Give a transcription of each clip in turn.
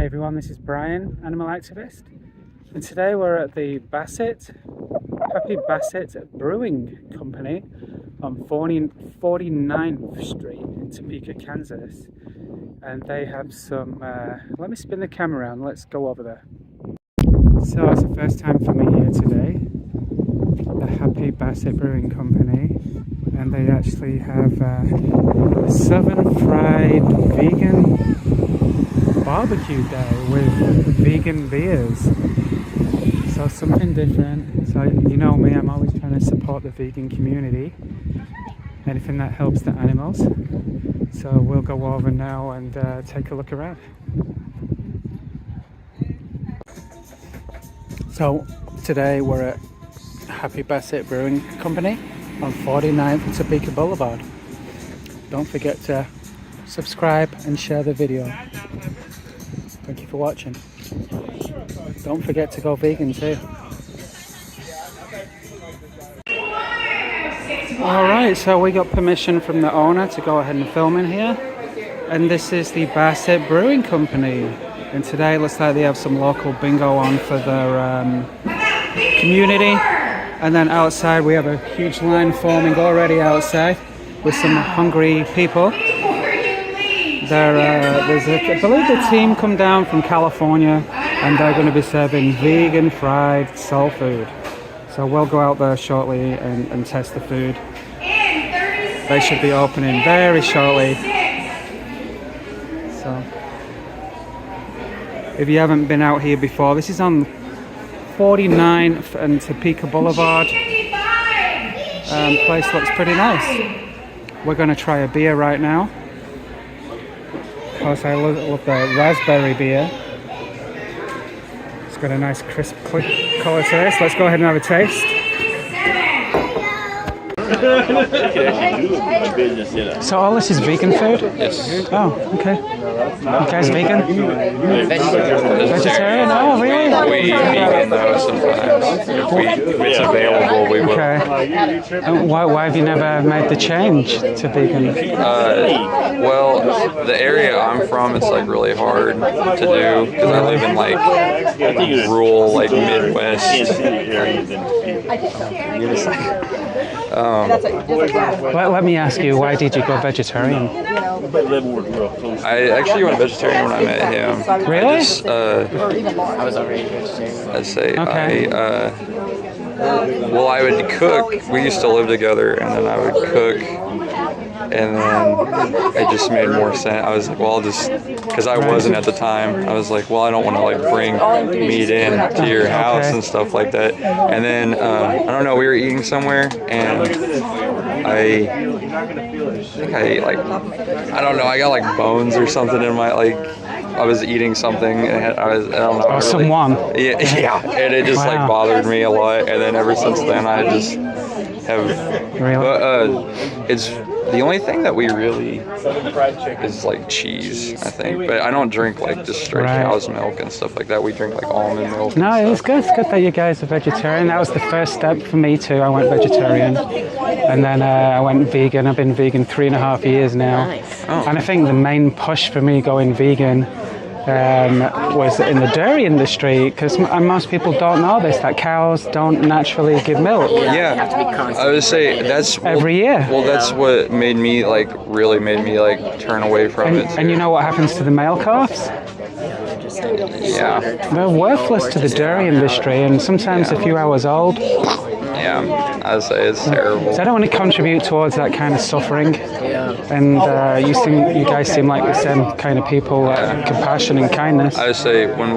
Hey everyone, this is Brian, animal activist, and today we're at the Happy Basset Brewing Company on 49th Street in Topeka, Kansas, and they have some, let me spin the camera around, let's go over there. So it's the first time for me here today, the Happy Basset Brewing Company, and they actually have Southern Fried Vegan Barbecue Day with vegan beers. So something different. So you know me, I'm always trying to support the vegan community, anything that helps the animals. So we'll go over now and take a look around. So today we're at Happy Basset Brewing Company on 49th Topeka Boulevard. Don't forget to subscribe and share the video. Thank you for watching. Don't forget to go vegan too. Alright, so we got permission from the owner to go ahead and film in here. And this is the Basset Brewing Company. And today it looks like they have some local bingo on for their community. And then outside we have a huge line forming already outside with some hungry people. I believe the team come down from California and they're going to be serving vegan fried soul food. So we'll go out there shortly and test the food. They should be opening very shortly. So if you haven't been out here before, this is on 49th and Topeka Boulevard. Place looks pretty nice. We're going to try a beer right now. Of course, I love the raspberry beer. It's got a nice crisp colour taste. Let's go ahead and have a taste. So all this is vegan food? Yes. Oh, okay. You guys vegan? Vegetarian? Oh, really? We eat vegan though sometimes. If it's available, we will. Okay. Why have you never made the change to vegan? Well, the area I'm from, it's like really hard to do because I live in like rural, like Midwest. Let me ask you, why did you go vegetarian? I actually went vegetarian when I met him. Really? I was already vegetarian. I'd say okay. Well, I would cook. We used to live together, and then I would cook, and then it just made more sense. I was like, well, I'll just, because I wasn't at the time, I was like, well, I don't want to like bring meat in to your house and stuff like that. And then, I don't know, we were eating somewhere, and I don't know, I got like bones or something in my, like, I was eating something, and I don't know. Oh, someone. Yeah, and it just like bothered me a lot, and then ever since then I just have. Really? It's the only thing that we really is like cheese, I think. But I don't drink like just straight cow's milk and stuff like that. We drink like almond milk. No, it's good. It's good that you guys are vegetarian. That was the first step for me too. I went vegetarian, and then I went vegan. I've been vegan 3.5 years now. Oh. And I think the main push for me going vegan was in the dairy industry, because most people don't know this, that cows don't naturally give milk. Yeah, I would say that's every year. Well, that's what made me like turn away from it. And you know what happens to the male calves? Yeah, they're worthless to the dairy industry, and sometimes a few hours old. Yeah, I'd say it's terrible. So I don't want to contribute towards that kind of suffering. And you guys seem like the same kind of people, compassion and kindness. I would say when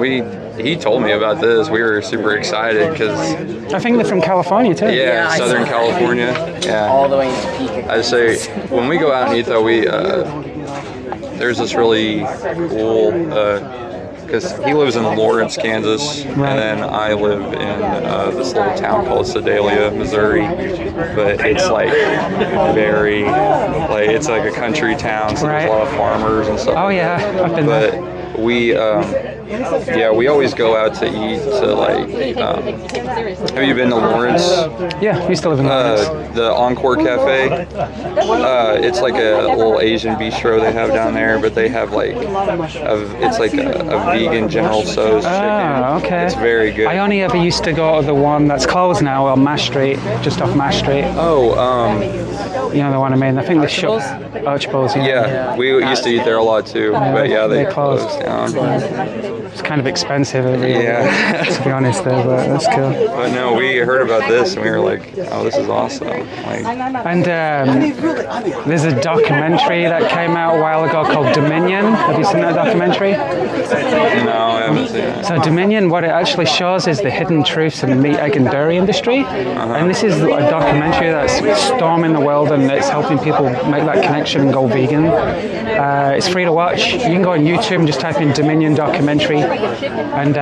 he told me about this, we were super excited because I think they're from California too. Yeah, Southern California. Yeah, all the way to Topeka. I'd say when we go out and eat though, there's this really cool. Because he lives in Lawrence, Kansas, and then I live in this little town called Sedalia, Missouri. But it's like very, like it's like a country town, so there's a lot of farmers and stuff. Oh yeah, I've been there. we always go out to eat to like. Have you been to Lawrence? Yeah, we used to live in Lawrence. The Encore Cafe. It's like a little Asian bistro they have down there, but they have like it's like a vegan General Tso's chicken. Okay. It's very good. I only ever used to go to the one that's closed now on Mash Street, just off Mash Street. Oh, you know the one I mean? I think they shut Archibald's. Yeah, we used to eat there a lot too, but yeah, they closed down. It's kind of expensive, really, to be honest, though, but that's cool. But no, we heard about this and we were like, oh, this is awesome. Like, and there's a documentary that came out a while ago called Dominion. Have you seen that documentary? No, I haven't seen it. So Dominion, what it actually shows is the hidden truths in the meat, egg and dairy industry. And this is a documentary that's storming the world and it's helping people make that connection and go vegan. It's free to watch. You can go on YouTube and just type in Dominion documentary. And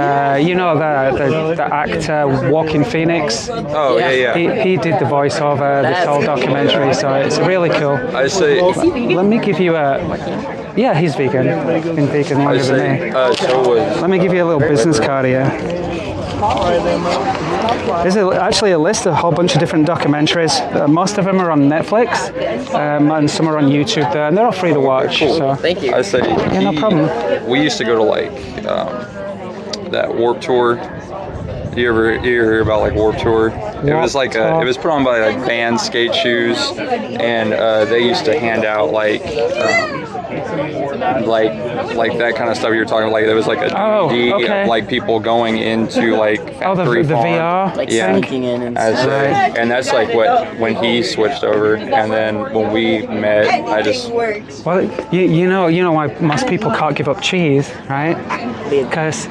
you know the actor Joaquin Phoenix? Oh, yeah. He did the voiceover, this whole documentary, so it's really cool. I say... Let me give you a... Yeah, he's vegan. He's been vegan longer than me. Let me give you a little business card here. There's actually a list of a whole bunch of different documentaries. Most of them are on Netflix, and some are on YouTube there, and they're all free to watch. So. Thank you. I say, no problem. We used to go to like that Warp Tour. You ever hear about like Warp Tour? It was like it was put on by like band skate shoes, and they used to hand out like that kind of stuff you're talking about. Like there was like a DVD of like people going into like factory the VR, like sneaking in and stuff. And that's like when he switched over, and then when we met, I just you know why most people can't give up cheese, right? Because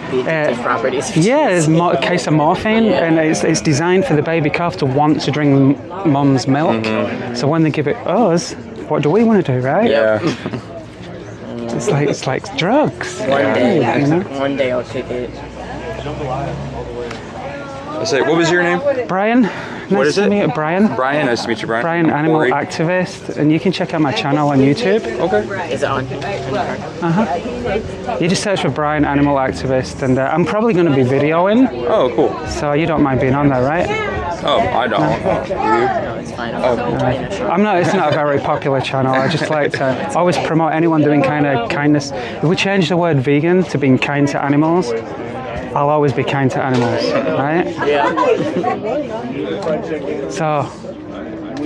properties. Yeah, it's a case of morphine, and it's designed for the baby calf to want to drink mum's milk. So when they give it us, what do we want to do, right? Yeah. It's like drugs. One day I'll take it. I say, what was your name? Brian. Nice to meet you, Brian. Brian, nice to meet you, Brian. Brian, animal activist, and you can check out my channel on YouTube. Okay. Is it on? You just search for Brian, animal activist, and I'm probably going to be videoing. Oh, cool. So you don't mind being on there, right? Oh, I don't. No, it's fine. I'm not. It's not a very popular channel. I just like to always promote anyone doing kindness. If we change the word vegan to being kind to animals, I'll always be kind to animals, right? Yeah. So,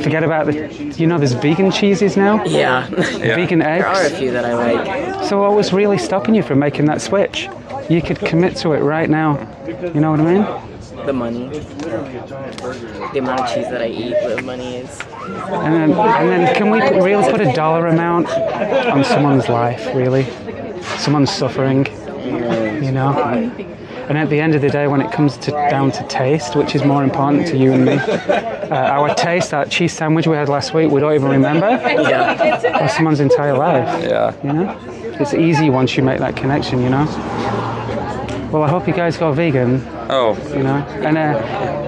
forget about there's vegan cheeses now? Yeah. Vegan eggs? There are a few that I like. So what was really stopping you from making that switch? You could commit to it right now. You know what I mean? The money. The amount of cheese that I eat, the money is. And then can we really put a dollar amount on someone's life, really? Someone's suffering, you know? And at the end of the day, when it comes down to taste, which is more important to you and me, our taste, that cheese sandwich we had last week, we don't even remember. Yeah. Or someone's entire life. Yeah. You know? It's easy once you make that connection, you know? Well, I hope you guys go vegan. Oh. You know? And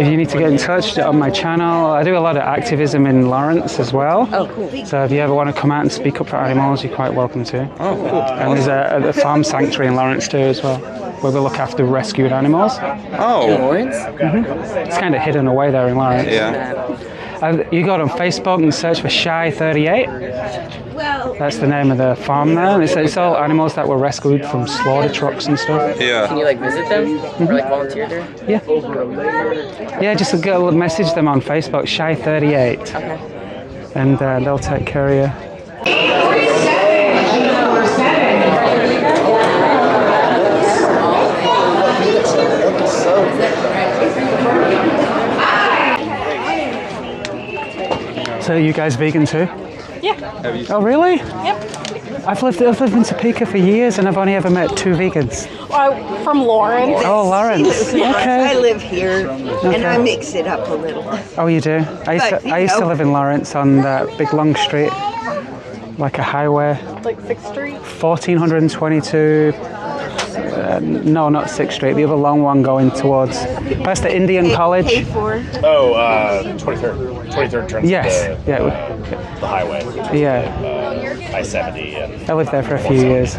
if you need to get in touch on my channel, I do a lot of activism in Lawrence as well. Oh, cool. So if you ever want to come out and speak up for animals, you're quite welcome to. Oh, cool. And there's a farm sanctuary in Lawrence too as well, where we look after rescued animals. Oh. In Lawrence? It's kind of hidden away there in Lawrence. Yeah. You go on Facebook and search for Shy38. That's the name of the farm there. It's all animals that were rescued from slaughter trucks and stuff. Yeah. Can you like visit them or like volunteer there? Yeah. Yeah, just go message them on Facebook, Shy38. Okay. And they'll take care of you. So you guys vegan too? Yeah. Oh really? Yep. I've lived in Topeka for years and I've only ever met 2 vegans. From Lawrence. Oh, Lawrence. I Okay. live here, and I mix it up a little. Oh, you do? I used to live in Lawrence on that big long street, like a highway. Like 6th Street. 1422. No, not 6th Street. The other long one going towards past the Indian College. K4. Oh, 23rd turns Yes. the highway. Yeah. I-70. And I lived there for a few years.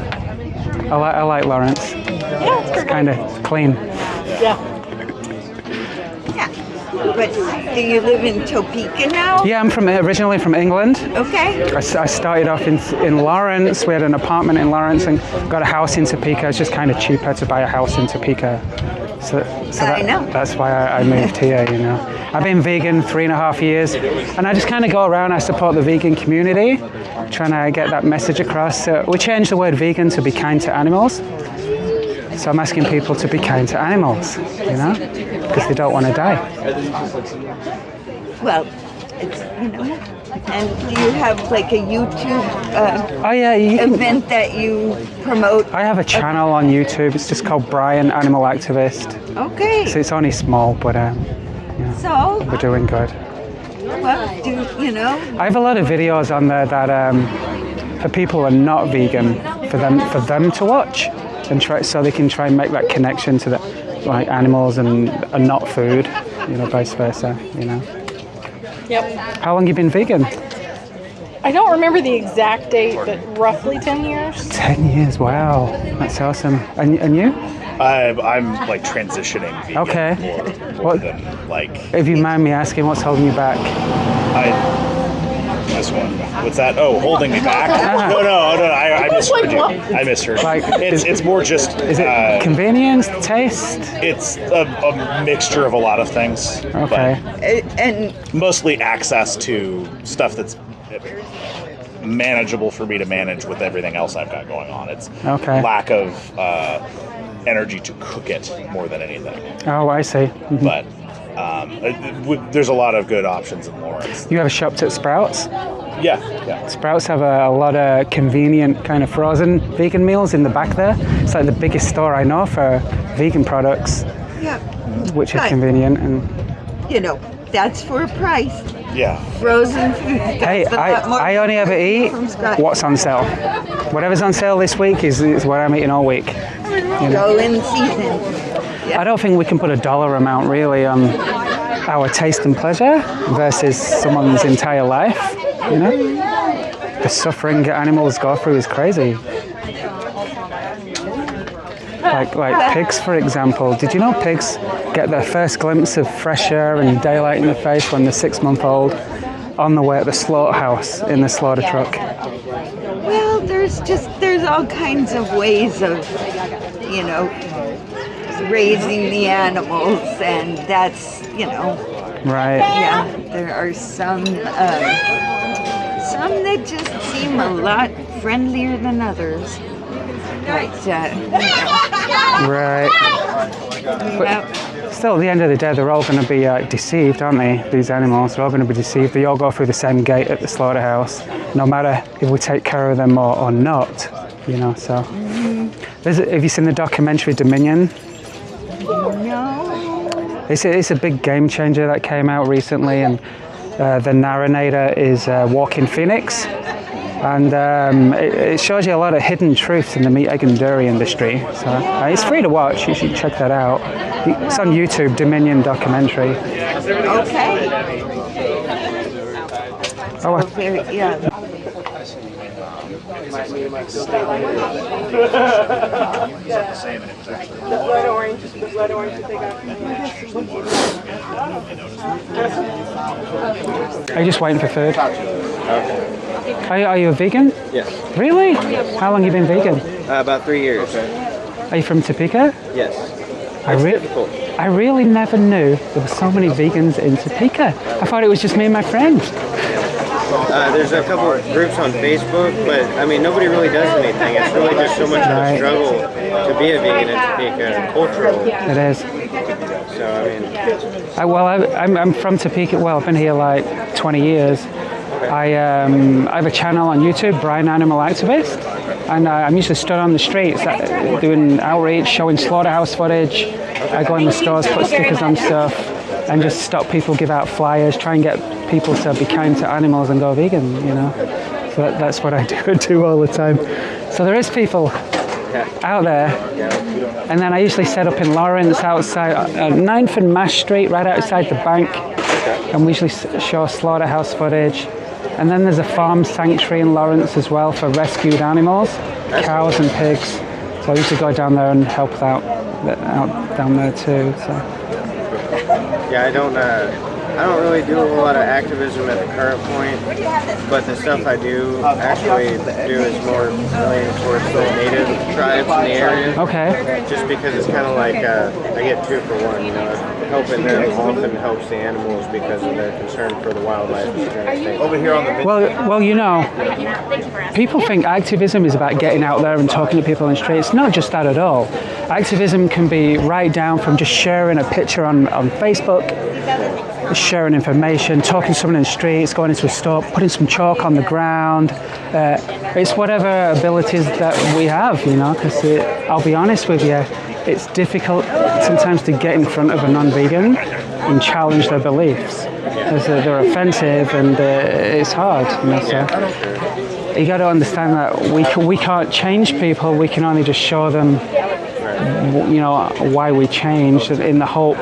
I like Lawrence. Yeah, it's It's kind of clean. Yeah. Yeah. But do you live in Topeka now? Yeah, I'm originally from England. Okay. I started off in Lawrence. We had an apartment in Lawrence and got a house in Topeka. It's just kind of cheaper to buy a house in Topeka. So I know. That's why I moved here, you know. I've been vegan 3.5 years, and I just kind of go around, I support the vegan community, trying to get that message across. We changed the word vegan to be kind to animals. So I'm asking people to be kind to animals, you know, because they don't want to die. Well, it's, you know, and you have like a YouTube Oh yeah, you can. event that you promote. I have a channel on YouTube. It's just called Brian Animal Activist. Okay. So it's only small, but So, we're doing good. well, you know, I have a lot of videos on there that for people who are not vegan, for them to watch and try, so they can try and make that connection to the like animals and not food, you know, vice versa, you know. Yep. How long you been vegan? I don't remember the exact date, but roughly 10 years. 10 years. Wow, that's awesome. And you? I'm like transitioning vegan Okay. more What? than like If you mind me asking, what's holding you back? this one. What's that? Oh, holding me back? No, I misheard you. I misheard. Like, It's more just. Is it convenience, taste? It's a mixture of a lot of things. Okay. and But mostly access to stuff that's manageable for me to manage with everything else I've got going on. It's Okay. lack of energy to cook it more than anything. Oh, I see. Mhm. But there's a lot of good options in Lawrence. You ever shopped at Sprouts? Yeah. Sprouts have a lot of convenient kind of frozen vegan meals in the back there. It's like the biggest store I know for vegan products, yeah, which is Right. convenient. And you know, that's for a price. Yeah. Frozen food. hey, costs a lot more I only ever eat from scratch. what's on sale. Whatever's on sale this week is what I'm eating all week. Go in season. I don't think we can put a dollar amount really on our taste and pleasure versus someone's entire life. You know, the suffering animals go through is crazy. Like pigs, for example. Did you know pigs get their first glimpse of fresh air and daylight in the face when they're 6-month-old on the way at the slaughterhouse in the slaughter truck? Well, there's all kinds of ways of, you know, raising the animals, and that's, you know, Right. yeah, there are some that just seem a lot friendlier than others. But, Right. yeah, Still, at the end of the day, they're all going to be deceived, aren't they? These animals, they're all going to be deceived. They all go through the same gate at the slaughterhouse, no matter if we take care of them or not, you know, so. Have you seen the documentary Dominion? no, It's a big game changer that came out recently, and the narrator is Walking Phoenix. And it shows you a lot of hidden truths in the meat, egg and dairy industry. So it's free to watch, you should check that out. It's on YouTube, Dominion documentary. okay. Oh, Very, yeah. are you just waiting for food? Are you a vegan? Yes. Really? How long have you been vegan? About 3 years. Are you from Topeka? Yes. I really never knew there were so many vegans in Topeka. I thought it was just me and my friends. There's a couple of groups on Facebook, but I mean, nobody really does anything. It's really just so much of a Right. struggle to be a vegan in Topeka, cultural. It is. So, I mean, I'm from Topeka. Well, I've been here like 20 years. I have a channel on YouTube, Brian Animal Activist, and I'm usually stood on the streets doing outreach, showing slaughterhouse footage. I go in the stores, put stickers on stuff, and just stop people, give out flyers, try and get people to be kind to animals and go vegan, you know. So that's what I do all the time. So there is people out there. And then I usually set up in Lawrence outside 9th and Mash Street, right outside the bank. And we usually show slaughterhouse footage. And then there's a farm sanctuary in Lawrence as well for rescued animals, cows and pigs. So So I used to go down there and help out down there too. So. Yeah, I don't really do a whole lot of activism at the current point, but the stuff I do actually do is more related towards the native tribes in the area. Okay. Just because it's kind of like I get 2 for 1, you know. Helping them often helps the animals because of their concern for the wildlife. Over here on the well, you know, people think activism is about getting out there and talking to people in the street. It's not just that at all. Activism can be right down from just sharing a picture on Facebook, sharing information, talking to someone in the streets, going into a store, putting some chalk on the ground. It's whatever abilities that we have, you know, because I'll be honest with you, it's difficult sometimes to get in front of a non-vegan and challenge their beliefs. Because they're offensive and it's hard, you know, so you got to understand that we can't change people, we can only just show them, you know, why we changed in the hope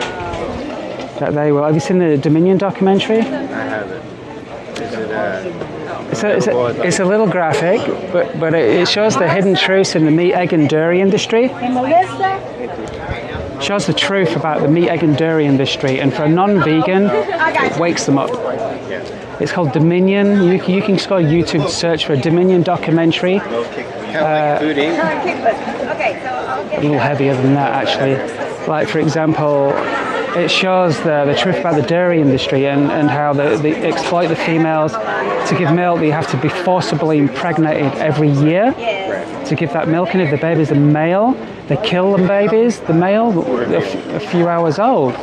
that they will. Have you seen the Dominion documentary? I haven't. It's a little graphic, but it shows the hidden truths in the meat, egg and dairy industry. It shows the truth about the meat, egg and dairy industry, and for a non-vegan, it wakes them up. It's called Dominion. You can just go to YouTube, search for a Dominion documentary. Kind of like Food Inc. A little heavier than that, actually. Like, for example, it shows the truth about the dairy industry and how they exploit the females to give milk. They have to be forcibly impregnated every year to give that milk, and if the baby's a male, they kill the babies, the male, a few hours old.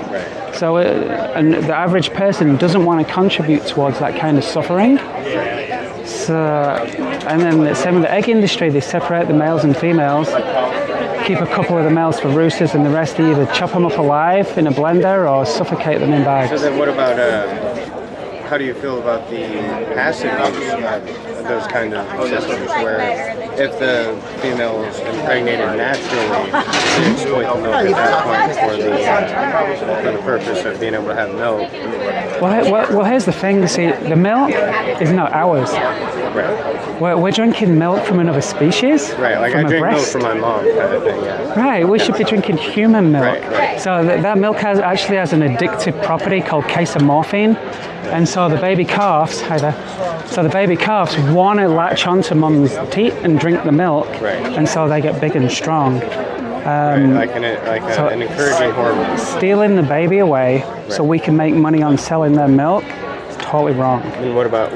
So, and the average person doesn't want to contribute towards that kind of suffering. So, and then the same with the egg industry, they separate the males and females, keep a couple of the males for roosters, and the rest they either chop them up alive in a blender or suffocate them in bags. So then what about, how do you feel about the passive use of those kind of systems where if the female is impregnated naturally, they exploit the milk at that point for the purpose of being able to have milk? Well, here's the thing. See, the milk is not ours. Right. We're drinking milk from another species. Right, like from I drink milk breast. from my mom kind of thing, yeah. Right, we should be drinking human milk. Right. So that milk actually has an addictive property called casomorphine. And so the baby calves, so the baby calves want to latch onto mum's teat and drink the milk, and so they get big and strong. Like an encouraging hormone. Stealing the baby away so we can make money on selling their milk is totally wrong. And what about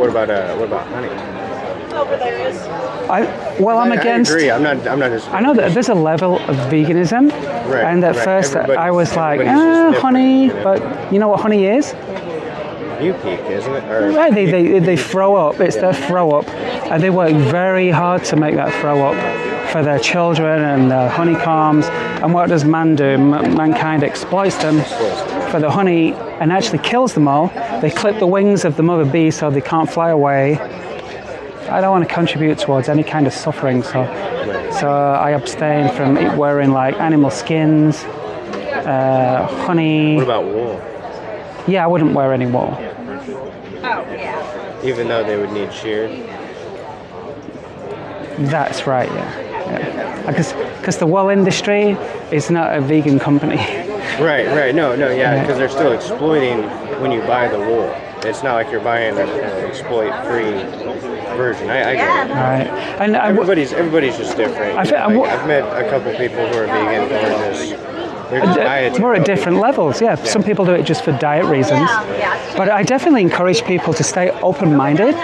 honey? I'm against. I agree. I'm not just. I know that there's a level of veganism, and at first I was like, honey, you know? but you know what honey is? You peak, isn't it? Or right, they throw up. It's their throw up, and they work very hard to make that throw up for their children and their honeycombs. And what does man do? Mankind exploits them for the honey and actually kills them all. They clip the wings of the mother bee so they can't fly away. I don't want to contribute towards any kind of suffering, so I abstain from wearing like animal skins, honey. What about wool? Yeah, I wouldn't wear any wool. Even though they would need sheared? That's right, yeah. Because the wool industry is not a vegan company. Right. No, yeah, because they're still exploiting when you buy the wool. It's not like you're buying an exploit-free version. I get it. Right. And everybody's just different. I've met a couple people who are vegan and we're at different levels, yeah. Some people do it just for diet reasons. But I definitely encourage people to stay open-minded.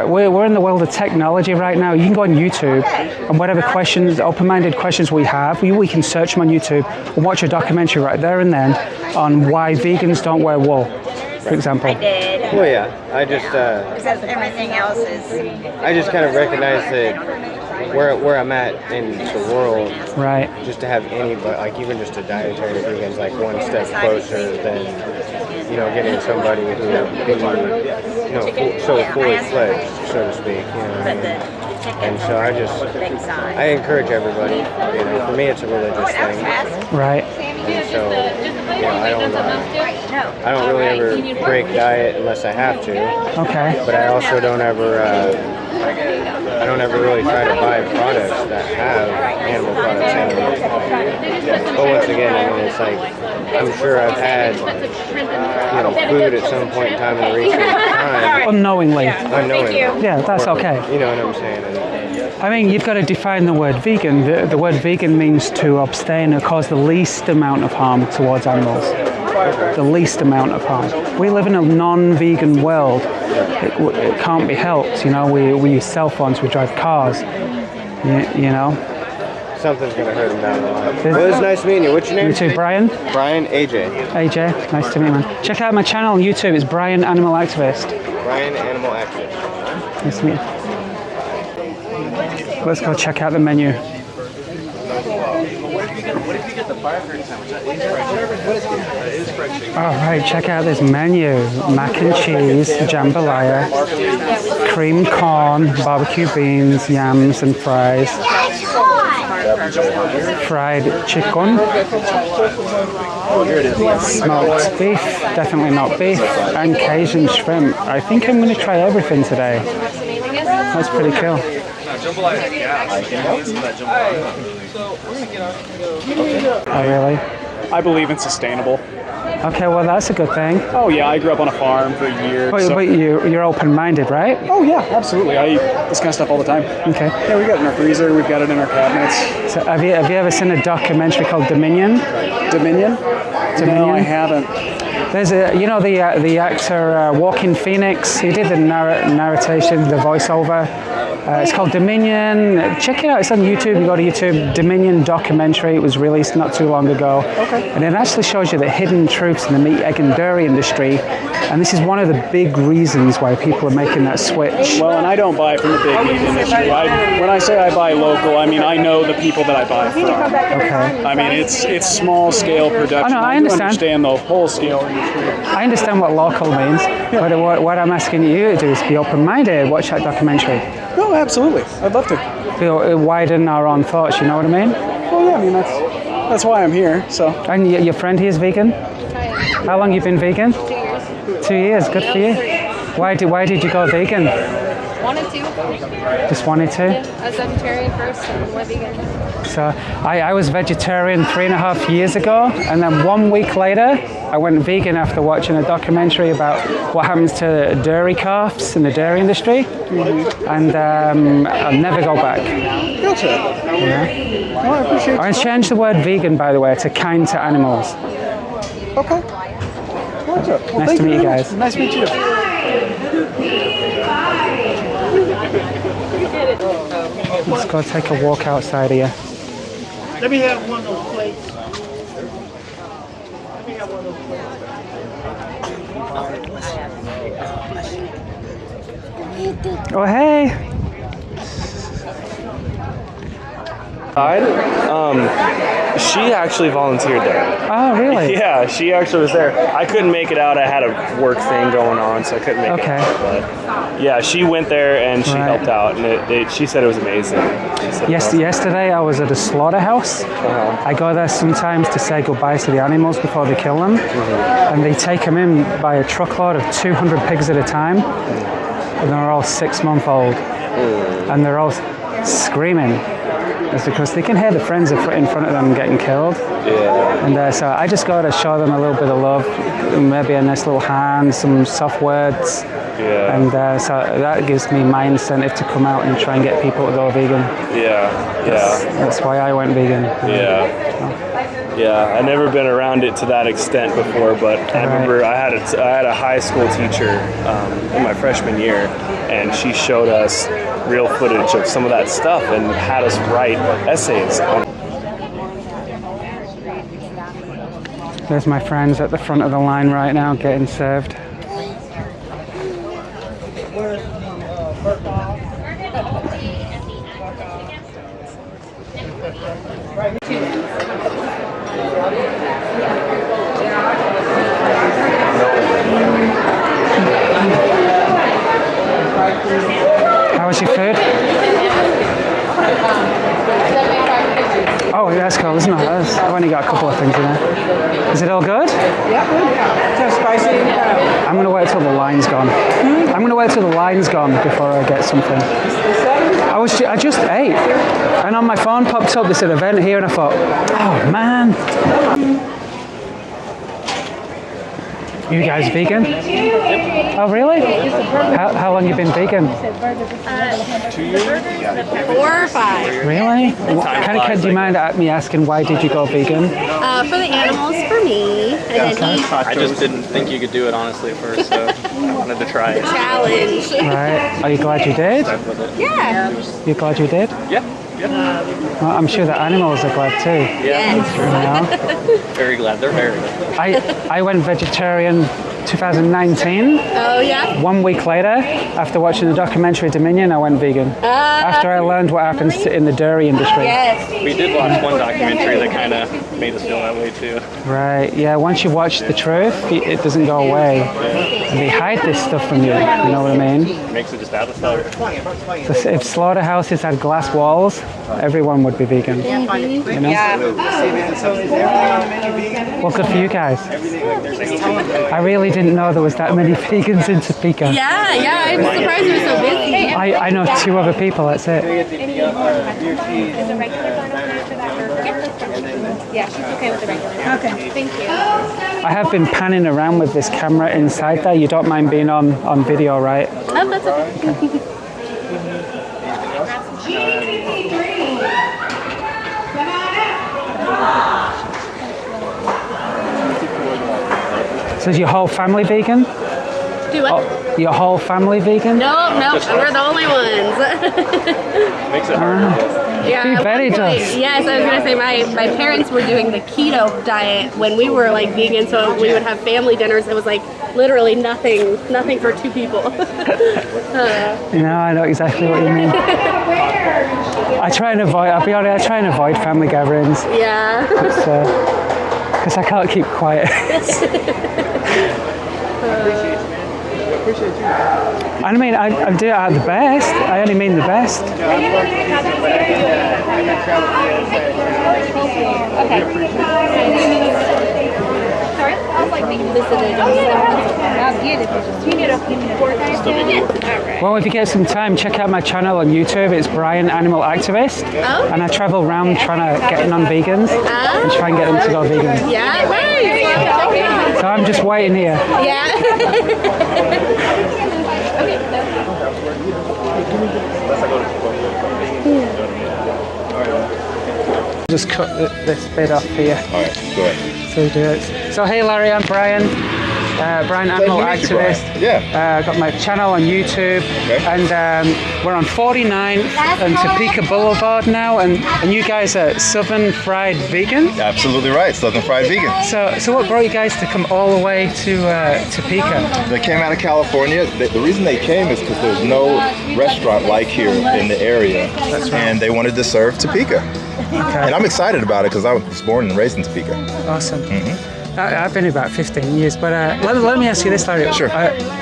We're in the world of technology right now. You can go on YouTube and whatever questions, open-minded questions we have, we can search them on YouTube and watch a documentary right there and then on why vegans don't wear wool, for example. I did. Well, yeah. I just... because everything else is... I just kind of recognize that where I'm at in the world, right? Just to have anybody, like even just a dietary vegan, is like one step closer than getting somebody who so fully fledged, so to speak. And so I encourage everybody. For me, it's a religious thing, right? And so I don't really ever break diet unless I have to. Okay. But I also don't ever. I don't ever really try to buy products that have animal products in them. But once again, I mean, it's like, I'm sure I've had, food at some point in time in recent time. Unknowingly. Yeah, that's okay. You know what I'm saying? I mean, you've got to define the word vegan. The word vegan means to abstain or cause the least amount of harm towards animals. The least amount of harm. We live in a non-vegan world. It can't be helped. We use cell phones, we drive cars. Something's going to hurt him down the line. Well, it was nice meeting you. What's your name? You too, Brian? Brian, AJ. AJ, nice to meet you, man. Check out my channel on YouTube. It's Brian Animal Activist. Brian, Animal Activist. Nice to meet you. Let's go check out the menu. Alright, check out this menu. Mac and cheese, jambalaya, cream corn, barbecue beans, yams and fries. Fried chicken. Smoked beef, definitely not beef. And Cajun shrimp. I think I'm going to try everything today. That's pretty cool. Oh, really? I believe in sustainable. Okay, well, that's a good thing. Oh, yeah, I grew up on a farm for years. But you're open-minded, right? Oh, yeah, absolutely. I eat this kind of stuff all the time. Okay. Yeah, we got it in our freezer. We've got it in our cabinets. So have you ever seen a documentary called Dominion? Dominion? No, I haven't. There's the actor Joaquin Phoenix. He did the narration, the voiceover. It's called Dominion. Check it out. It's on YouTube. You go to YouTube. Dominion documentary. It was released not too long ago. Okay. And it actually shows you the hidden truths in the meat, egg, and dairy industry. And this is one of the big reasons why people are making that switch. Well, and I don't buy from the big meat industry. When I say I buy local, I mean I know the people that I buy from. Okay. I mean it's small scale production. Oh, no, I understand. understand the whole scale industry. I understand what local means, but what I'm asking you to do is be open-minded. Watch that documentary. No, absolutely. I'd love to. Widen our own thoughts. You know what I mean? Well, yeah. I mean that's why I'm here. So. And your friend here is vegan? How long you been vegan? 2 years. 2 years. Good for you. Why did you go vegan? Wanted to. Just wanted to? Yeah, I was vegetarian first and went vegan. So I was vegetarian 3.5 years ago, and then 1 week later I went vegan after watching a documentary about what happens to dairy calves in the dairy industry, and I'll never go back. Gotcha. Yeah. Well, I appreciate it. I changed the word vegan, by the way, to kind to animals. Okay. Gotcha. Well, Nice to meet you guys. Nice to meet you. Let's go take a walk outside here. Let me have one of those plates. Oh, hey! She actually volunteered there. Oh, really? Yeah, she actually was there. I couldn't make it out. I had a work thing going on, so I couldn't make it out. But yeah, she went there and she helped out, and she said it was amazing. Yesterday I was at a slaughterhouse. I go there sometimes to say goodbye to the animals before they kill them. And they take them in by a truckload of 200 pigs at a time. And they're all 6-month-old. And they're all screaming. It's because they can hear the friends in front of them getting killed. Yeah. And so I just got to show them a little bit of love, maybe a nice little hand, some soft words. Yeah. And so that gives me my incentive to come out and try and get people to go vegan. Yeah. That's why I went vegan. Yeah. Yeah, I've never been around it to that extent before, but I remember I had a high school teacher in my freshman year, and she showed us real footage of some of that stuff and had us write essays on. There's my friends at the front of the line right now getting served. How was your food? Oh, that's cool, isn't it? I've only got a couple of things in there. Is it all good? Yeah, just spicy. I'm going to wait till the line's gone. I'm going to wait till the line's gone before I get something. I just ate, and on my phone popped up this event here, and I thought, oh man. You guys vegan? Oh really? How long you been vegan? 2 years. 4 or 5. Really? Do you mind me asking why did you go vegan? For the animals, for me. And then I just didn't think you could do it honestly at first, so I wanted to try it. Challenge. Right. Are you glad you did? Yeah. You glad you did? Yeah. Well, I'm sure the animals are glad too. Yeah. You know? Very glad. They're very glad. I went vegetarian 2019. Oh yeah? 1 week later, after watching the documentary Dominion, I went vegan. After I learned what happens in the dairy industry. Yes. We did watch one documentary that kind of made us feel that way too. Right, yeah, once you watch the truth, it doesn't go away. And they hide this stuff from you, you know what I mean? Makes it just out of sight. If slaughterhouses had glass walls, everyone would be vegan. You know? Well, good for you guys. I really didn't know there was that many vegans in Topeka. Yeah, I'm surprised we're so busy. I know 2 other people, that's it. Yeah, she's okay with the regular. Okay, thank you. I have been panning around with this camera inside there. You don't mind being on video, right? Oh, that's okay. So is your whole family vegan? Do what? Oh, your whole family vegan? No, we're the only ones. Makes it hard. Yeah, very tough. Yes, I was gonna say my parents were doing the keto diet when we were like vegan, so we would have family dinners. It was like literally nothing for 2 people. You know, I know exactly what you mean. I try and avoid. I'll be honest. I try and avoid family gatherings. Yeah. Because I can't keep quiet. I mean, I do it at the best. I only mean the best. Well, if you get some time, check out my channel on YouTube. It's Brian Animal Activist. Oh? And I travel around trying to get non-vegans and try and get them to go vegan. Yeah, right. So I'm just waiting here. Yeah. Just cut this bit off here. Alright, go ahead. So we do it. So hey Larry, I'm Brian. Brian Animal Activist. Yeah. Got my channel on YouTube, and we're on 49th and Topeka Boulevard now, and you guys are Southern Fried Vegan? Absolutely right, Southern Fried Vegan. So what brought you guys to come all the way to Topeka? They came out of California. The reason they came is because there's no restaurant like here in the area. That's right. And they wanted to serve Topeka. Okay. And I'm excited about it because I was born and raised in Topeka. Awesome. I've been here about 15 years, but let me ask you this, Larry. Sure.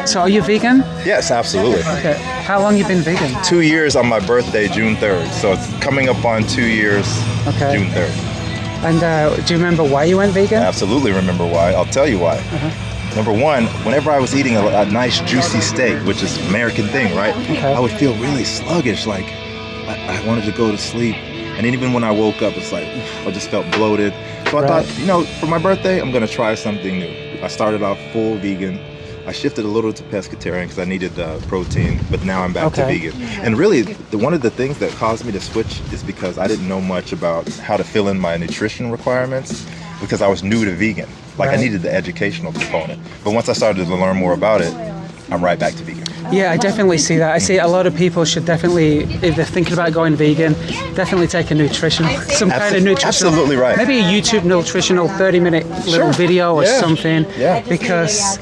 So are you vegan? Yes, absolutely. Okay. How long you been vegan? 2 years on my birthday, June 3rd. So it's coming up on 2 years, June 3rd. And do you remember why you went vegan? Absolutely remember why. I'll tell you why. Number one, whenever I was eating a nice juicy steak, which is an American thing, right? I would feel really sluggish, like I wanted to go to sleep. And even when I woke up, it's like, I just felt bloated. So I thought, you know, for my birthday, I'm gonna try something new. I started off full vegan. I shifted a little to pescatarian because I needed protein, but now I'm back to vegan. And really, one of the things that caused me to switch is because I didn't know much about how to fill in my nutrition requirements because I was new to vegan. Like I needed the educational component. But once I started to learn more about it, I'm right back to vegan. Yeah, I definitely see that. I see a lot of people should definitely, if they're thinking about going vegan, definitely take a nutritional, some kind of nutritional. Absolutely right. Maybe a YouTube nutritional 30-minute little video or something. Yeah. Because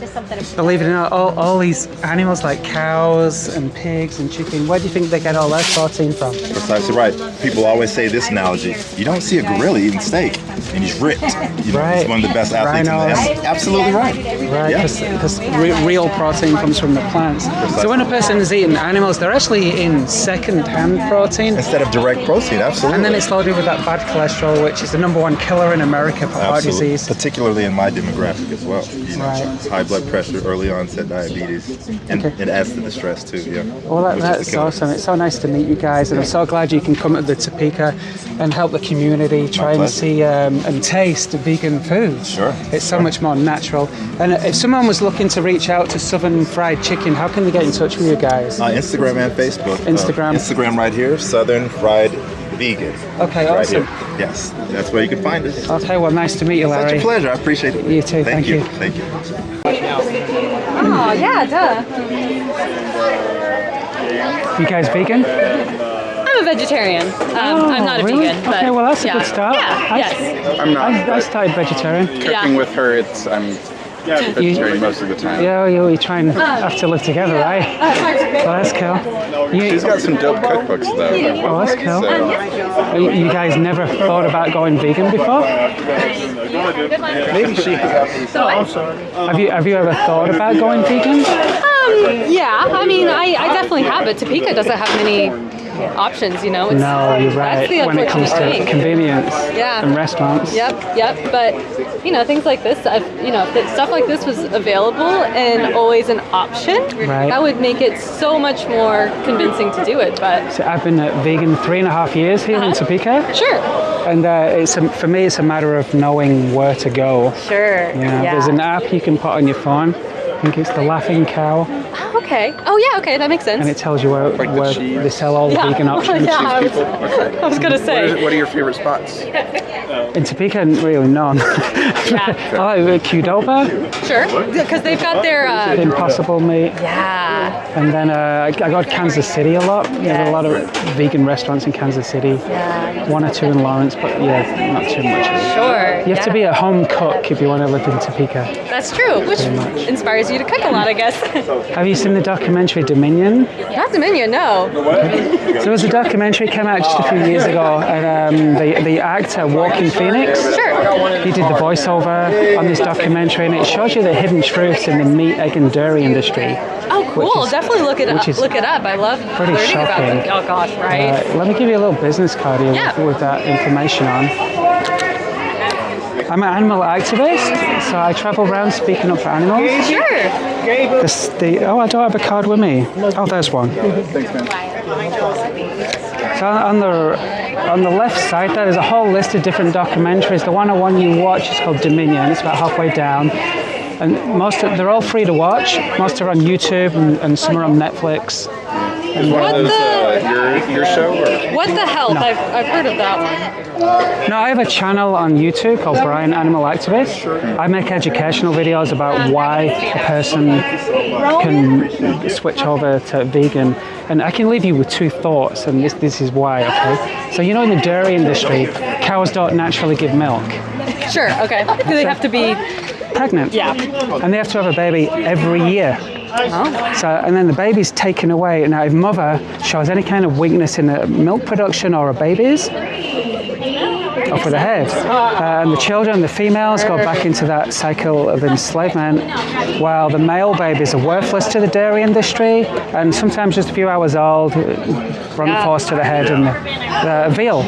believe it or not, all these animals like cows and pigs and chicken, where do you think they get all their protein from? Precisely right. People always say this analogy: you don't see a gorilla eating steak. and he's ripped. You know, Right. he's one of the best athletes in the Rhinos. animal. Absolutely right. Right, Yeah. because real protein comes from the plants. So when a person is eating animals, they're actually eating second-hand protein. Instead of direct protein, absolutely. And then it's loaded with that bad cholesterol, which is the #1 killer in America for heart Absolutely. disease. Particularly in my demographic as well. You know, Right. high blood pressure, early onset diabetes, and it adds to the stress too. Yeah. Well, Which is the that's killer. awesome. It's so nice to meet you guys, and I'm so glad you can come to the Topeka and help the community try and pleasure. see and taste vegan food. Sure. It's so much more natural. And if someone was looking to reach out to Southern Fried Chicken, how can they get in touch with you guys? Instagram and Facebook. Instagram. Instagram right here, Southern Fried Vegan. Okay, Right awesome. here. Yes, that's where you can find us. Okay, well, nice to meet you, Larry. Such a pleasure. I appreciate it. You too. Thank you. Thank you. Oh, yeah, duh. You guys vegan? I'm a vegetarian. I'm not a really? vegan. But Okay, well, that's yeah. a good start. Yeah, yes. I'm not. I started vegetarian. Cooking with her, I'm vegetarian most of the time. Yeah, you try and have to live together, right? Well, that's cool. She's got some dope cookbooks though. Oh, that's cool. So, You guys never thought about going vegan before? maybe she has. Have you ever thought about going vegan? Yeah, I mean, I definitely have, but Topeka doesn't have many options, you know? It's, No, you're right. That's the When it comes to unfortunate thing. convenience Yeah. and restaurants. Yep. But you know, things like this, if stuff like this was available and always an option, Right. that would make it so much more convincing to do it. But So I've been vegan 3.5 years here in Topeka. sure, And for me, it's a matter of knowing where to go. sure, You know, There's an app you can put on your phone. I think it's the Laughing Cow, Oh, okay. Oh yeah, okay, that makes sense. and it tells you where they sell all the Yeah. vegan options. Yeah, I was- Okay. I was gonna say. What are your favorite spots? In Topeka, really none. Yeah. I like Qdoba, Sure, because they've got their the Impossible meat. yeah. And then I go to Kansas City a lot. There are a lot of vegan restaurants in Kansas City. Yeah. 1 or 2 in Lawrence, but yeah, not too much. Sure. You have to be a home cook if you want to live in Topeka. That's true, which inspires you to cook a lot, I guess. Have you seen the documentary Dominion? Not Dominion, no. So there was a documentary came out just a few years ago, and the actor Joaquin Phoenix, he did the voiceover on this documentary, and it shows you the hidden truths in the meat, egg, and dairy industry. Oh, cool. Which is- Definitely look it which up. is Look it up. I love pretty learning about shocking. them. Oh gosh, right. Let me give you a little business card here Yeah. with that information on. I'm an animal activist, so I travel around speaking up for animals. Sure. I don't have a card with me. Oh, there's one. Thanks, man. So on the left side there's a whole list of different documentaries. The one you watch is called Dominion. It's about halfway down. And they're all free to watch. Most are on YouTube and some are on Netflix. Is one of those your show? Or? What the hell? No. I've heard of that one. No, I have a channel on YouTube called Brian Animal Activist. I make educational videos about why a person can switch over to vegan. And I can leave you with 2 thoughts, and this is why, okay? So, in the dairy industry, cows don't naturally give milk. Sure. Okay. Do they have to be pregnant? Yeah. And they have to have a baby every year. Oh. So, and then the baby's taken away. Now, if mother shows any kind of weakness in the milk production or a baby's, off with the head. And the children, the females, go back into that cycle of enslavement, while the male babies are worthless to the dairy industry, and sometimes just a few hours old, blunt force to the head, and the veal.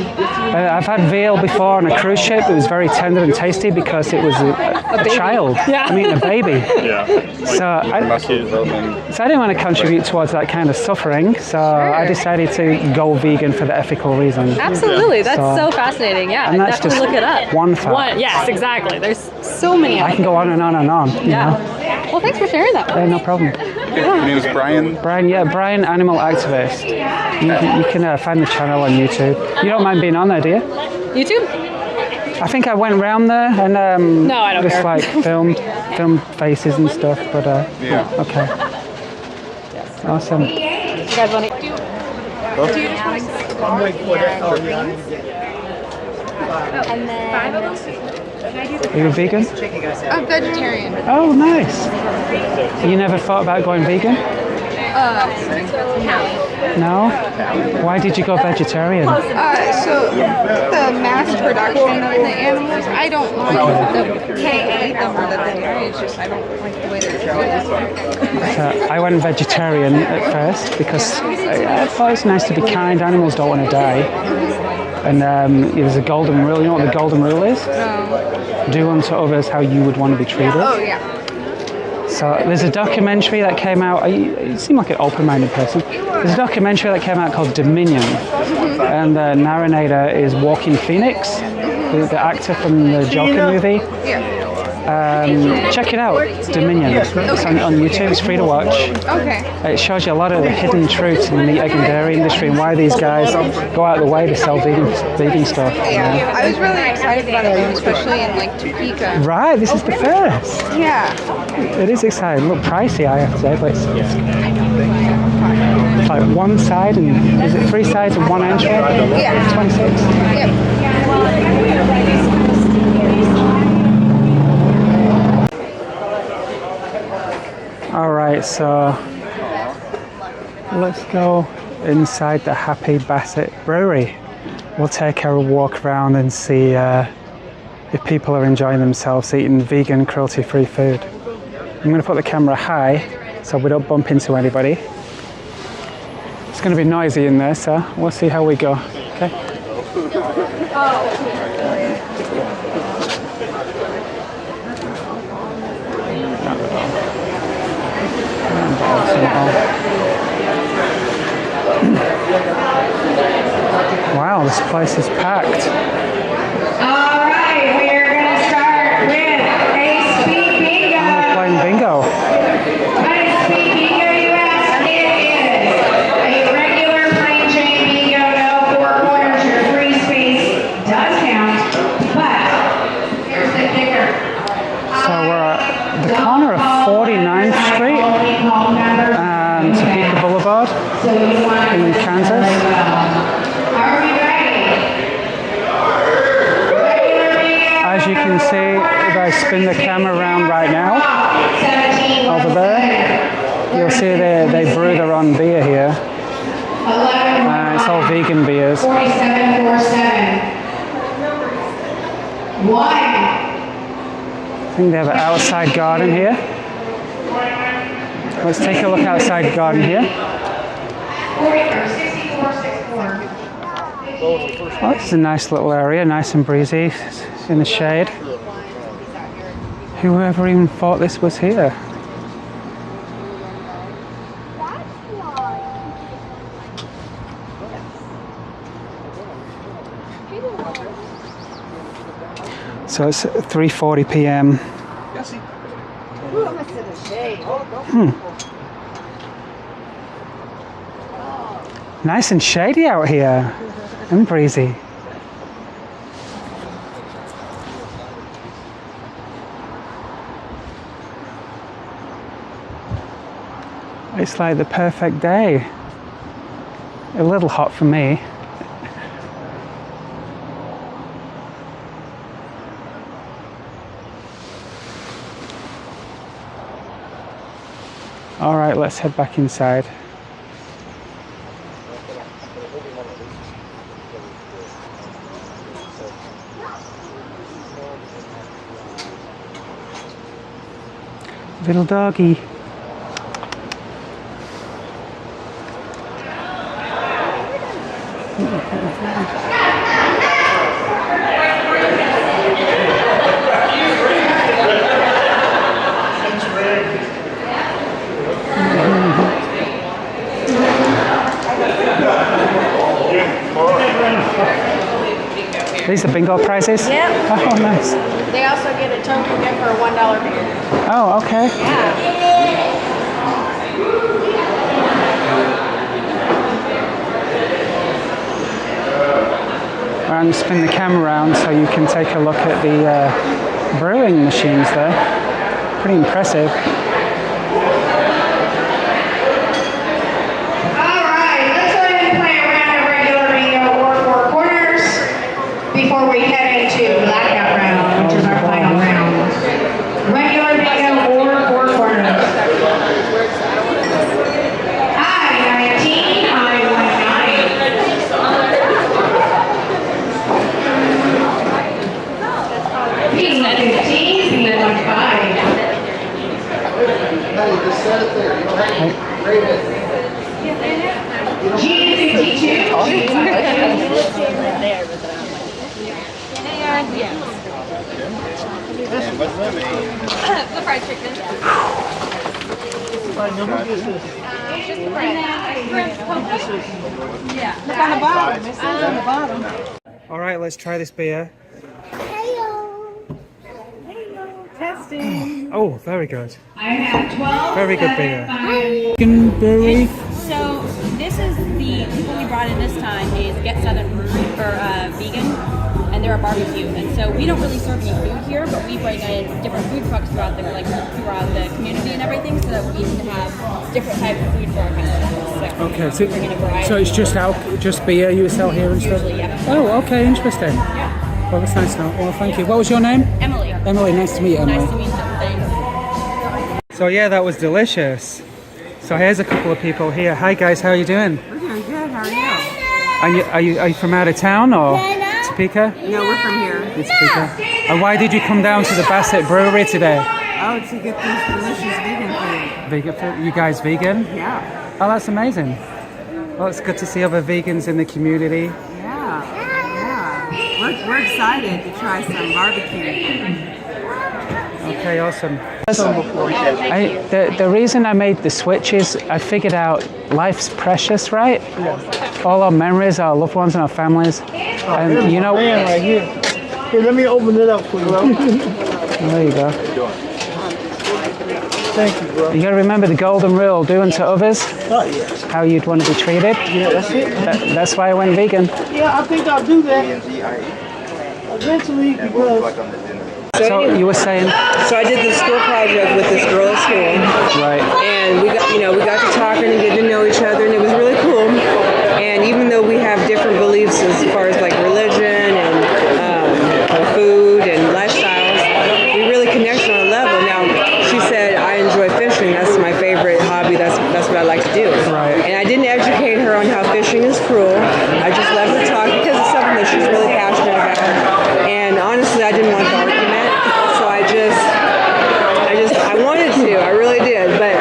I've had veal before on a cruise ship. It was very tender and tasty because it was a child. Yeah. I mean, a baby. Yeah. So I didn't want to contribute towards that kind of suffering, so I decided to go vegan for the ethical reasons. Absolutely. That's so fascinating. Yeah. And that's definitely just look it up. one fact. Yes, exactly. There's so many. I can go on and on and on. You know? Well, thanks for sharing that. No problem. Your name is Brian? Brian Animal Activist. You can find the channel on YouTube. You don't mind being on there, do you? YouTube? I think I went round there and No, I don't just care. like filmed faces and stuff, but yeah. Okay. Awesome. You guys want to And then Are you a vegan? I'm vegetarian. Oh, nice. You never thought about going vegan? No? Why did you go vegetarian? So the mass production of the animals, I don't can't eat them or that they die. It's just I don't like the way they're treated. I went vegetarian at first because I thought it's nice to be kind. Animals don't want to die. And there's a golden rule. You know what the golden rule is? No. Do unto others how you would want to be treated. Oh yeah. So there's a documentary that came out. You seem like an open-minded person. There's a documentary that came out called Dominion, and the narrator is Joaquin Phoenix, the actor from the Joker movie. Check it out, Dominion. It's on YouTube. It's free to watch. Okay. It shows you a lot of the hidden truths in the meat, egg, and dairy industry and why these guys go out of the way to sell vegan stuff. Yeah, I was really excited about it, especially in like Topeka. Right, this is the first. Yeah. It is exciting. A little pricey, I have to say, but it's like one side and is it 3 sides and 1 entry? Yeah. 26. Yep. All right, so let's go inside the Happy Bassett Brewery. We'll take a walk around and see if people are enjoying themselves eating vegan, cruelty-free food. I'm going to put the camera high so we don't bump into anybody. It's going to be noisy in there, so we'll see how we go. Okay. Wow, this place is packed. All right, we are going to start with a speed bingo. We're playing bingo. Speed bingo, you ask, it is a regular plain Jane bingo, no 4 corners, your free space does count, but here's the kicker. So we're at the corner of 49th Street and Topeka Boulevard in Kansas. As you can see, if I spin the camera around right now, over there, you'll see they brew their own beer here. It's all vegan beers. 4747. I think they have an outside garden here. Let's take a look outside the garden here. Oh, this is a nice little area, nice and breezy. It's in the shade. Whoever even thought this was here? So it's 3:40 p.m. Nice and shady out here and breezy. It's like the perfect day. A little hot for me. All right, let's head back inside. Little doggy. These are bingo prizes? Yep. Oh, nice. They also get a token gift for a $1 beer. Oh, okay. Yeah. I'm going to spin the camera around so you can take a look at the brewing machines there. Pretty impressive. Before we head into blackout round, which is our final round. Regular bingo or 4 corners. What's that mean? The fried chicken. Yeah. Look on the bottom. It says on the bottom. All right, let's try this beer. Testing. Oh, very good. I have 12. Very good beer. Vegan brewery. So this is the people we brought in this time is Get Southern Brewery for vegan, and they're a barbecue. And so we don't really serve any food here, but we bring in different food trucks throughout the community and everything, so that we can have different types of food for our customers. Okay, So, bring in a variety. so it's just beer you sell here and stuff? Usually, yeah. Oh, okay, interesting. Well, that's nice to know. Well, thank you. What was your name? Emily. Emily, nice to meet you, Emily. Nice to meet you. Thanks. So yeah, that was delicious. So here's a couple of people here. Hi guys, how are you doing? We're doing good. How are you? Are you from out of town or Topeka? No, we're from here. It's Topeka. And why did you come down to the Bassett Brewery today? Oh, to get this delicious vegan food. Vegan food? You guys vegan? Yeah. Oh, that's amazing. Well, it's good to see other vegans in the community. Yeah. We're excited to try some barbecue. Okay, awesome. The reason I made the switch is I figured out life's precious, right? Yes. All our memories, our loved ones, and our families. And you know, man right here. Here, let me open it up for you. There you go. Thank you, bro. You got to remember the golden rule: do unto others how you'd want to be treated. Yeah, that's it. That's why I went vegan. Yeah, I think I'll do that eventually because. So you were saying? So I did the school project with this girl at school. Right. And we got to talking and getting to know each other, and it was really cool. And even though we have different beliefs as far as like religion and food and lifestyles, we really connect on a level. Now, she said, I enjoy fishing. That's my favorite hobby. That's what I like to do. Right. And I didn't educate her on how fishing is cruel. I just let her talk because it's something that she's really passionate about. And honestly, I didn't want the argument. I wanted to, I really did, but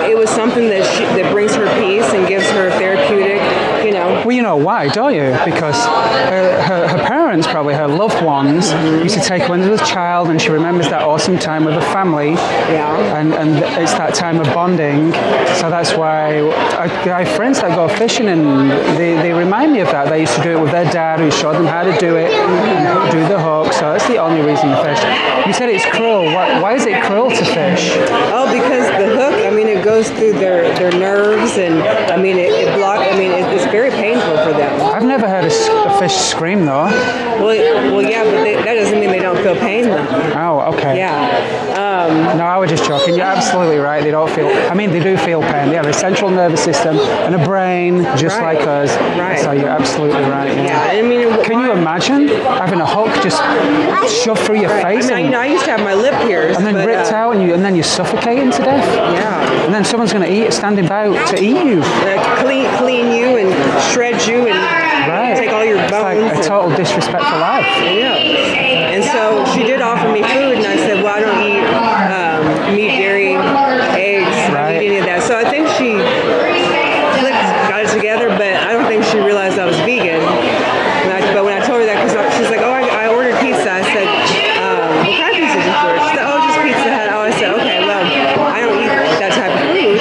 it was something that brings her peace and gives her therapeutic, you know. Well, you know why, don't you? Because her parents, probably her loved ones, used to take her when she was a child, and she remembers that awesome time with the family. Yeah. And it's that time of bonding. So that's why I have friends that go fishing, and they remind me of that. They used to do it with their dad, who showed them how to do it, and do the hook. So that's the only reason to fish. You said it's cruel. Why is it cruel to fish? Oh, because the hook, I mean, it goes through their nerves, and I mean, it blocks. I mean, it's very painful for them. I've never heard a fish scream though. Well, yeah, but that doesn't mean they don't feel pain though. Oh, okay. Yeah. No, I was just joking. You're absolutely right. They don't feel. I mean, they do feel pain. They have a central nervous system and a brain just like us. Right. So you're absolutely right. Yeah. I mean, can you imagine having a hook just shoved through your face? I mean, I used to have my lip pierced, and then ripped out, and then you're suffocating to death. Yeah. And then someone's going to eat, standing by to eat you. Clean you and shred you and take all your bones. It's like a total disrespect for life. Yeah. And so she did offer me food, and I said, well, I don't eat meat, dairy, eggs, I don't eat any of that. So I think she got it together, but I don't think she realized I was vegan. But when I told her that, because she's like, oh, I ordered pizza. I said, what kind of pizza did you order? She said, oh, just Pizza Hut. Oh, I said, okay, well, I don't eat that type of food.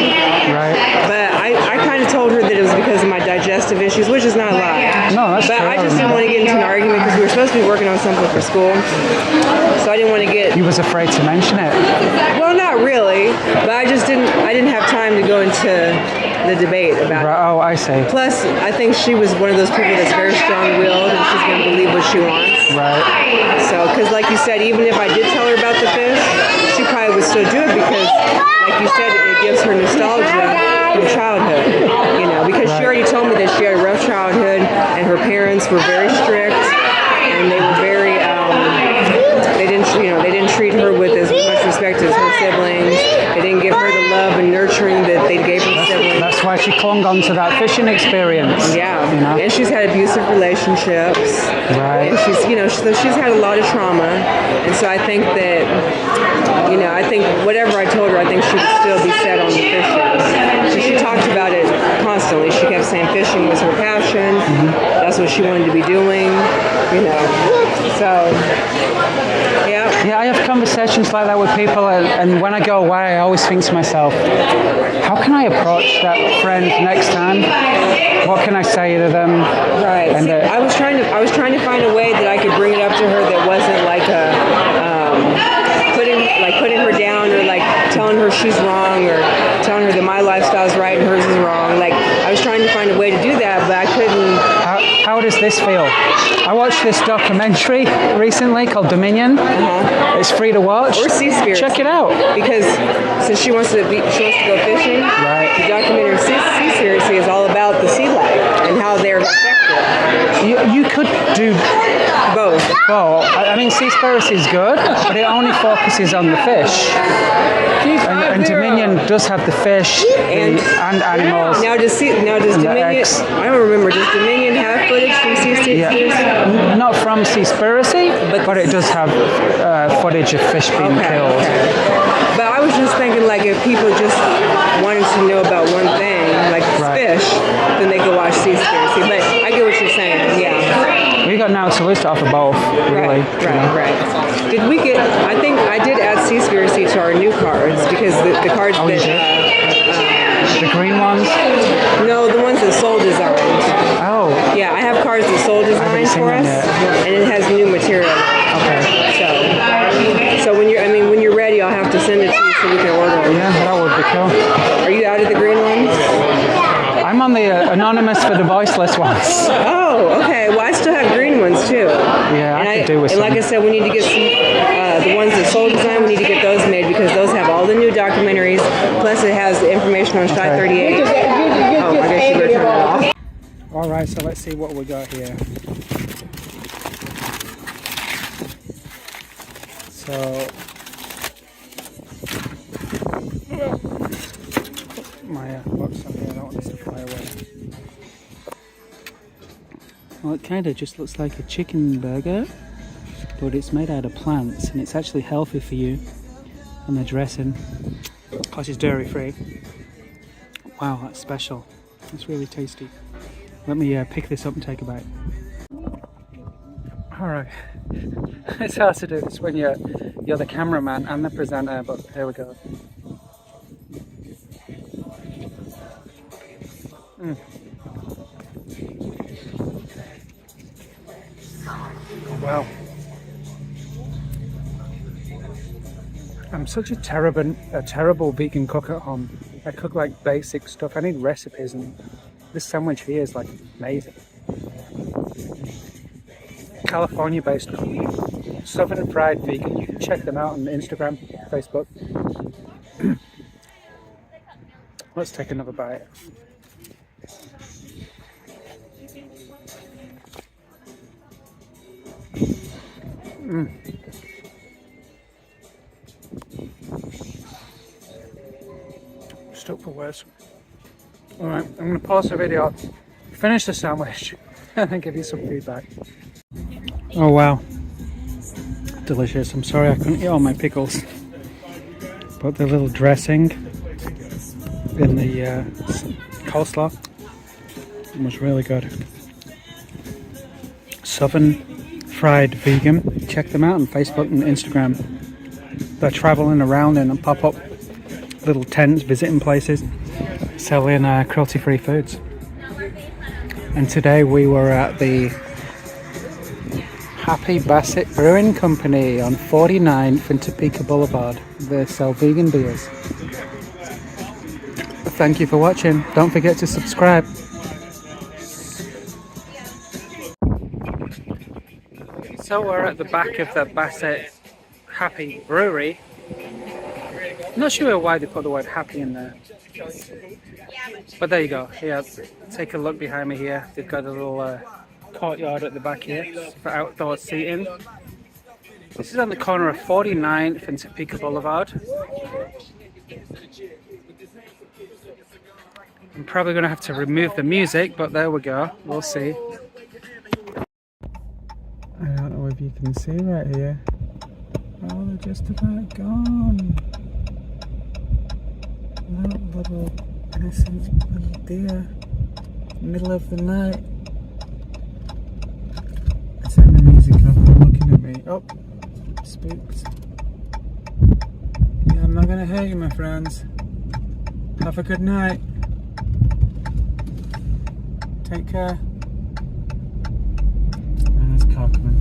Right. But I kind of told her that it was because of my digestive issues, which is not a lie. No, that's But true. I just didn't want to get into an argument because we were supposed to be working on something for school. So I didn't want to get... You was afraid to mention it. Well, not really. But I didn't have time to go into the debate about it. Oh, I see. Plus, I think she was one of those people that's very strong-willed and she's going to believe what she wants. Right. So, because like you said, even if I did tell her about the fish, she probably would still do it because, like you said, it gives her nostalgia from childhood. You know, because she already told me that she had a rough childhood and her parents were very strict and they were very, they didn't treat her with as much respect as her siblings. They didn't give her the love and nurturing that they gave her siblings. That's why she clung on to that fishing experience. Yeah, you know? And she's had abusive relationships. Right. And she's, so she's had a lot of trauma. And so I think that, I think whatever I told her, I think she would still be set on the fishing. So she talked about it constantly. She kept saying fishing was her passion. That's what she wanted to be doing, you know. So, yeah. Yeah, I have conversations like that with people, and when I go away, I always think to myself, how can I approach that friend next time? What can I say to them? Right. And See, I was trying to find a way that I could bring it up to her that wasn't like a putting her down, or like telling her she's wrong, or telling her that my lifestyle's right and hers is wrong. Like, I was trying to find a way to do that, but I couldn't. How does this feel? I watched this documentary recently called Dominion. It's free to watch. Or Seaspiracy. Check it out. Because since she wants to go fishing, right. The documentary Seaspiracy is all about the sea life and how they're affected. You could do both. Well, I mean, Seaspiracy is good, but it only focuses on the fish. And Dominion does have the fish and animals. Now does Dominion? I don't remember. Does Dominion have footage from Seaspiracy? Yeah. Not from Seaspiracy, but it does have footage of fish being killed. Okay. But I was just thinking, like, if people just wanted to know about one thing, like fish, then they could watch Seaspiracy. But I get what you're saying. Yeah. We got now to lose to offer both, really. Right. Did we get? I think I did add Seaspiracy to our new cards because the cards the green ones. No, the ones that Soul designed. Oh. Yeah, I have cards that Soul designed for us, and it has new material. Okay. So when you're ready, I'll have to send it to you so we can order them. Yeah, that would be cool. Are you out of the green ones? I'm on the anonymous for the voiceless ones. Oh, okay. Well, I still have green ones too. Yeah, I could do with some. some. And like I said, we need to get some, the ones that Soul designed, we need to get those made because those have all the new documentaries, plus it has the information on Shy 38. Oh, I guess you better turn it off. All right, so let's see what we got here. So, my box on here, I don't want this to fly away. Well, it kind of just looks like a chicken burger, but it's made out of plants, and it's actually healthy for you. And the dressing, of course, it's dairy free. Wow, that's special. It's really tasty. Let me pick this up and take a bite. Alright, it's hard to do this when you're the cameraman and the presenter, but here we go. Wow. I'm such a terrible vegan cook at home. I cook like basic stuff. I need recipes, and this sandwich here is like amazing. California-based company, Southern Fried Vegan. You can check them out on Instagram, Facebook. Let's take another bite. Stuck for words. Alright, I'm going to pause the video, finish the sandwich, and then give you some feedback. Oh wow, delicious. I'm sorry I couldn't eat all my pickles, but the little dressing in the coleslaw was really good. Southern Fried Vegan, check them out on Facebook and Instagram. They're traveling around in and pop up little tents, visiting places, selling cruelty-free foods. And today we were at the Happy Bassett Brewing Company on 49th and Topeka Boulevard. They sell vegan beers. Thank you for watching. Don't forget to subscribe. So we're at the back of the Bassett Happy Brewery. I'm not sure why they put the word happy in there. But there you go. Here, take a look behind me here. They've got a little courtyard at the back here for outdoor seating. This is on the corner of 49th and Topeka Boulevard. I'm probably going to have to remove the music, but there we go. We'll see. I don't know if you can see right here. Oh, they're just about gone. That little innocent little deer. Middle of the night. I turn the music up, they're looking at me. Oh, spooked. Yeah, I'm not gonna hurt you, my friends. Have a good night. Take care. And there's car coming.